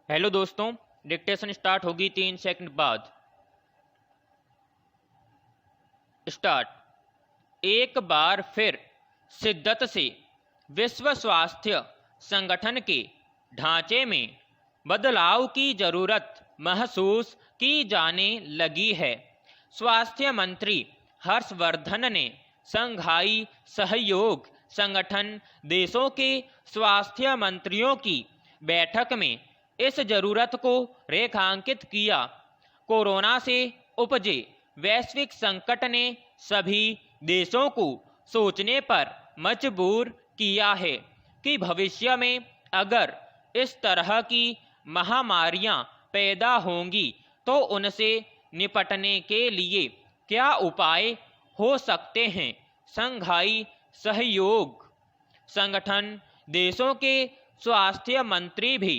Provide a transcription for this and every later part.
Hello दोस्तों, dictation start होगी 3 second बाद। स्टार्ट। एक बार फिर शिद्दत से विश्व स्वास्थ्य संगठन के ढांचे में बदलाव की जरूरत महसूस की जाने लगी है। स्वास्थ्य मंत्री हर्षवर्धन ने शंघाई सहयोग संगठन देशों के स्वास्थ्य मंत्रियों की बैठक में इस जरूरत को रेखांकित किया। कोरोना से उपजे वैश्विक संकट ने सभी देशों को सोचने पर मजबूर किया है कि भविष्य में अगर इस तरह की महामारियां पैदा होंगी तो उनसे निपटने के लिए क्या उपाय हो सकते हैं। शंघाई सहयोग संगठन देशों के स्वास्थ्य मंत्री भी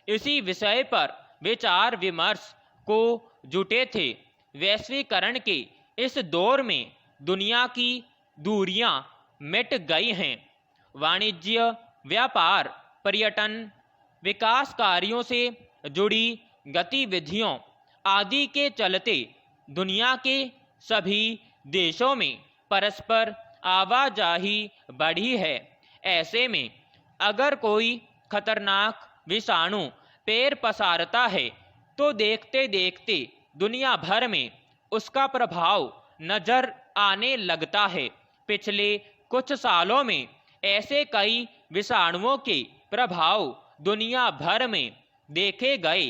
इसी विषय पर विचार विमर्श को जुटे थे। वैश्वीकरण के इस दौर में दुनिया की दूरियां मिट गई हैं। वाणिज्य, व्यापार, पर्यटन, विकास कार्यों से जुड़ी गतिविधियों आदि के चलते दुनिया के सभी देशों में परस्पर आवाजाही बढ़ी है। ऐसे में अगर कोई खतरनाक विषाणु पैर पसारता है तो देखते देखते दुनिया भर में उसका प्रभाव नजर आने लगता है। पिछले कुछ सालों में ऐसे कई विषाणुओं के प्रभाव दुनिया भर में देखे गए।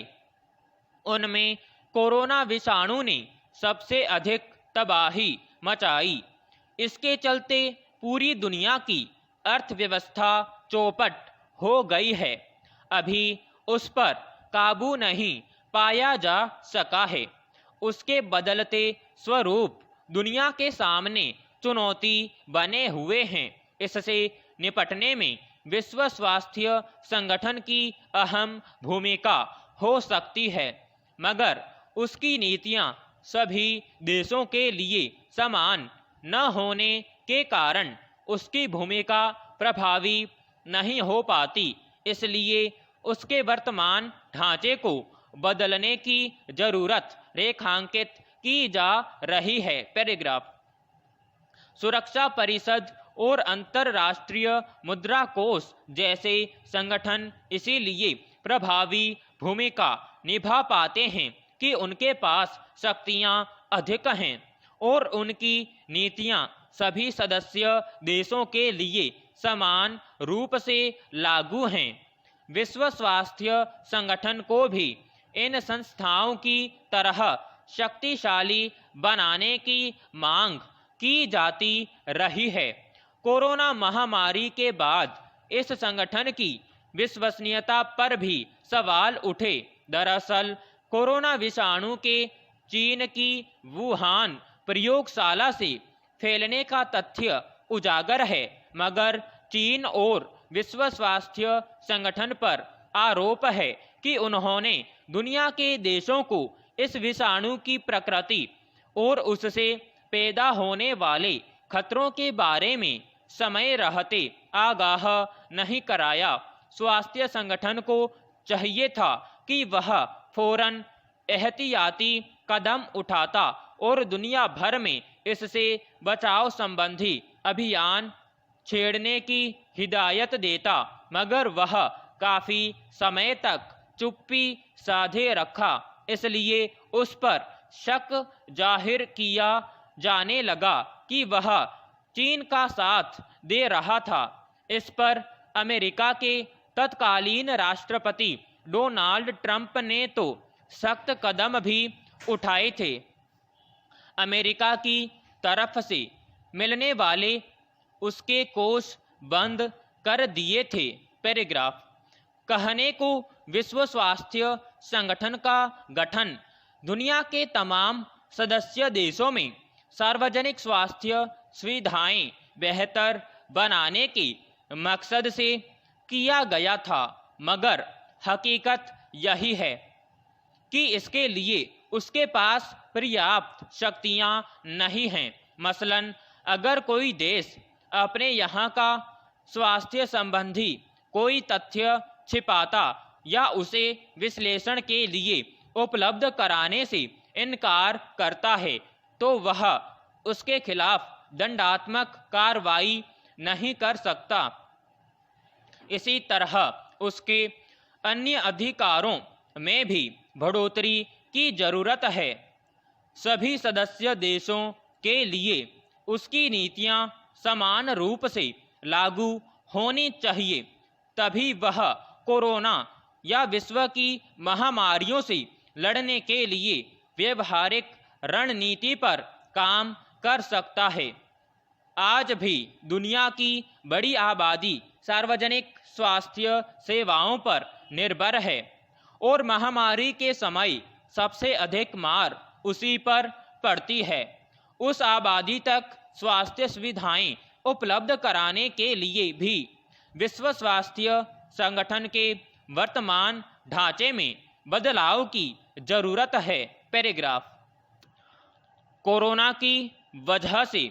उनमें कोरोना विषाणु ने सबसे अधिक तबाही मचाई। इसके चलते पूरी दुनिया की अर्थव्यवस्था चौपट हो गई है। अभी उस पर काबू नहीं पाया जा सका है। उसके बदलते स्वरूप दुनिया के सामने चुनौती बने हुए हैं। इससे निपटने में विश्व स्वास्थ्य संगठन की अहम भूमिका हो सकती है, मगर उसकी नीतियां सभी देशों के लिए समान न होने के कारण उसकी भूमिका प्रभावी नहीं हो पाती। इसलिए उसके वर्तमान ढांचे को बदलने की जरूरत रेखांकित की जा रही है। पैराग्राफ। सुरक्षा परिषद और अंतर्राष्ट्रीय मुद्रा कोष जैसे संगठन इसीलिए प्रभावी भूमिका निभा पाते हैं कि उनके पास शक्तियां अधिक हैं और उनकी नीतियां सभी सदस्य देशों के लिए समान रूप से लागू हैं। विश्व स्वास्थ्य संगठन को भी इन संस्थाओं की तरह शक्तिशाली बनाने की मांग की जाती रही है। कोरोना महामारी के बाद इस संगठन की विश्वसनीयता पर भी सवाल उठे। दरअसल कोरोना विषाणु के चीन की वुहान प्रयोगशाला से फैलने का तथ्य उजागर है, मगर चीन और विश्व स्वास्थ्य संगठन पर आरोप है कि उन्होंने दुनिया के देशों को इस विषाणु की प्रकृति और उससे पैदा होने वाले खतरों के बारे में समय रहते आगाह नहीं कराया। स्वास्थ्य संगठन को चाहिए था कि वह फौरन एहतियाती कदम उठाता और दुनिया भर में इससे बचाव संबंधी अभियान छेड़ने की हिदायत देता, मगर वह काफी समय तक चुप्पी साधे रखा। इसलिए उस पर शक जाहिर किया जाने लगा कि वह चीन का साथ दे रहा था। इस पर अमेरिका के तत्कालीन राष्ट्रपति डोनाल्ड ट्रंप ने तो सख्त कदम भी उठाए थे। अमेरिका की तरफ से मिलने वाले उसके कोष बंद कर दिए थे। पैराग्राफ। कहने को विश्व स्वास्थ्य संगठन का गठन दुनिया के तमाम सदस्य देशों में सार्वजनिक स्वास्थ्य सुविधाएं बेहतर बनाने के मकसद से किया गया था, मगर हकीकत यही है कि इसके लिए उसके पास पर्याप्त शक्तियां नहीं हैं। मसलन अगर कोई देश अपने यहाँ का स्वास्थ्य संबंधी कोई तथ्य छिपाता या उसे विश्लेषण के लिए उपलब्ध कराने से इनकार करता है तो वह उसके खिलाफ दंडात्मक कार्रवाई नहीं कर सकता। इसी तरह उसके अन्य अधिकारों में भी बढ़ोतरी की जरूरत है। सभी सदस्य देशों के लिए उसकी नीतियां समान रूप से लागू होनी चाहिए, तभी वह कोरोना या विश्व की महामारियों से लड़ने के लिए व्यवहारिक रणनीति पर काम कर सकता है। आज भी दुनिया की बड़ी आबादी सार्वजनिक स्वास्थ्य सेवाओं पर निर्भर है और महामारी के समय सबसे अधिक मार उसी पर पड़ती है। उस आबादी तक स्वास्थ्य सुविधाएं उपलब्ध कराने के लिए भी विश्व स्वास्थ्य संगठन के वर्तमान ढांचे में बदलाव की जरूरत है। पैराग्राफ। कोरोना की वजह से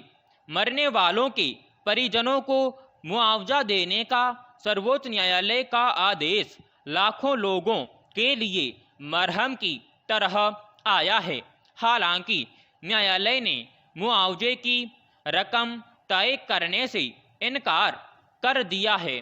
मरने वालों के परिजनों को मुआवजा देने का सर्वोच्च न्यायालय का आदेश लाखों लोगों के लिए मरहम की तरह आया है। हालांकि न्यायालय ने मुआवजे की रकम तय करने से इनकार कर दिया है,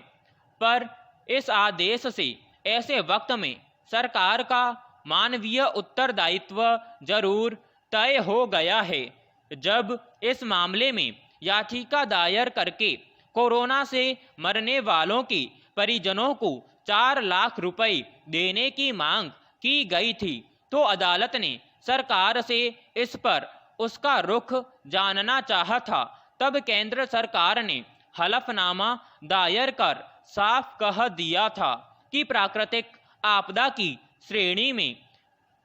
पर इस आदेश से ऐसे वक्त में सरकार का मानवीय उत्तरदायित्व जरूर तय हो गया है जब इस मामले में याचिका दायर करके कोरोना से मरने वालों के परिजनों को 4 लाख रुपए देने की मांग की गई थी, तो अदालत ने सरकार से इस पर उसका रुख जानना चाहा था। तब केंद्र सरकार ने हलफनामा दायर कर साफ कह दिया था कि प्राकृतिक आपदा की श्रेणी में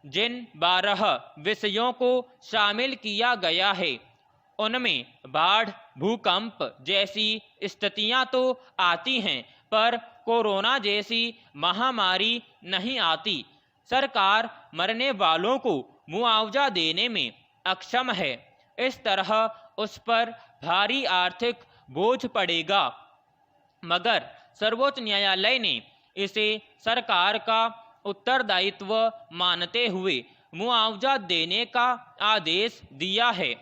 जिन 12 विषयों को शामिल किया गया है उनमें बाढ़, भूकंप जैसी स्थितियां तो आती हैं, पर कोरोना जैसी महामारी नहीं आती। सरकार मरने वालों को मुआवजा देने में अक्षम है। इस तरह उस पर भारी आर्थिक बोझ पड़ेगा, मगर सर्वोच्च न्यायालय ने इसे सरकार का उत्तरदायित्व मानते हुए मुआवजा देने का आदेश दिया है।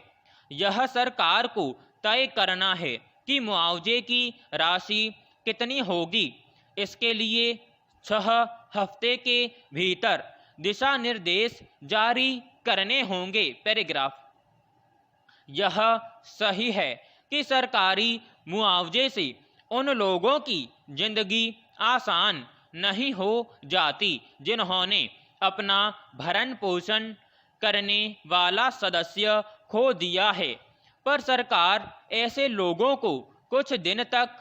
यह सरकार को तय करना है कि मुआवजे की राशि कितनी होगी। इसके लिए 6 हफ्ते के भीतर दिशा निर्देश जारी करने होंगे। पैराग्राफ। यह सही है कि सरकारी मुआवजे से उन लोगों की जिंदगी आसान नहीं हो जाती जिन्होंने अपना भरण पोषण करने वाला सदस्य खो दिया है, पर सरकार ऐसे लोगों को कुछ दिन तक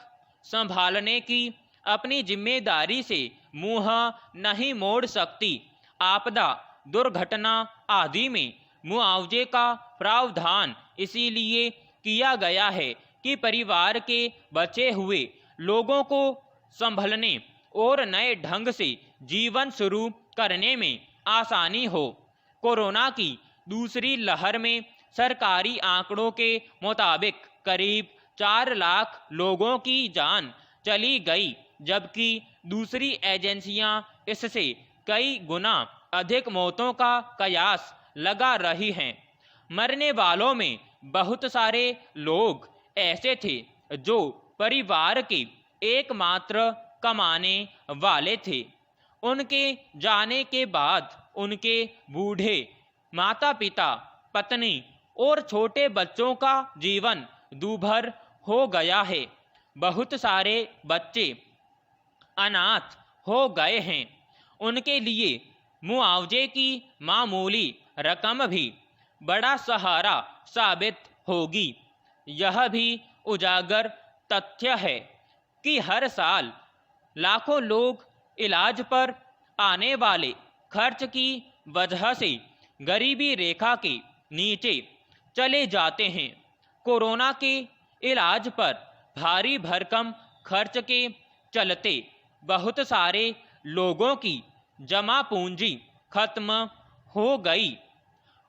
संभालने की अपनी जिम्मेदारी से मुंह नहीं मोड़ सकती। आपदा, दुर्घटना आदि में मुआवजे का प्रावधान इसीलिए किया गया है कि परिवार के बचे हुए लोगों को संभलने और नए ढंग से जीवन शुरू करने में आसानी हो। कोरोना की दूसरी लहर में सरकारी आंकड़ों के मुताबिक करीब 4 लाख लोगों की जान चली गई, जबकि दूसरी एजेंसियां इससे कई गुना अधिक मौतों का कयास लगा रही हैं। मरने वालों में बहुत सारे लोग ऐसे थे जो परिवार के एकमात्र कमाने वाले थे। उनके जाने के बाद उनके बूढ़े माता पिता, पत्नी और छोटे बच्चों का जीवन दूभर हो गया है। बहुत सारे बच्चे अनाथ हो गए हैं। उनके लिए मुआवजे की मामूली रकम भी बड़ा सहारा साबित होगी। यह भी उजागर तथ्य है कि हर साल लाखों लोग इलाज पर आने वाले खर्च की वजह से गरीबी रेखा के नीचे चले जाते हैं। कोरोना के इलाज पर भारी भरकम खर्च के चलते बहुत सारे लोगों की जमा पूंजी खत्म हो गई।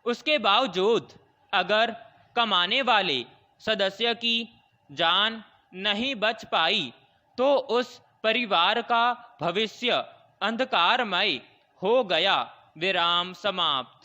उसके बावजूद अगर कमाने वाले सदस्य की जान नहीं बच पाई तो उस परिवार का भविष्य अंधकारमय हो गया। विराम समाप्त।